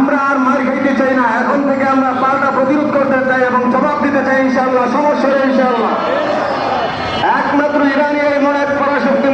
আমরা আর মার খাইতে চাই না, এখন থেকে আমরা পাল্টা প্রতিরোধ করতে চাই এবং জবাব দিতে চাই ইনশাআল্লাহ, সমস্যা ইনশাআল্লাহ। একমাত্র ইরানি এই মনে পরাশক্তি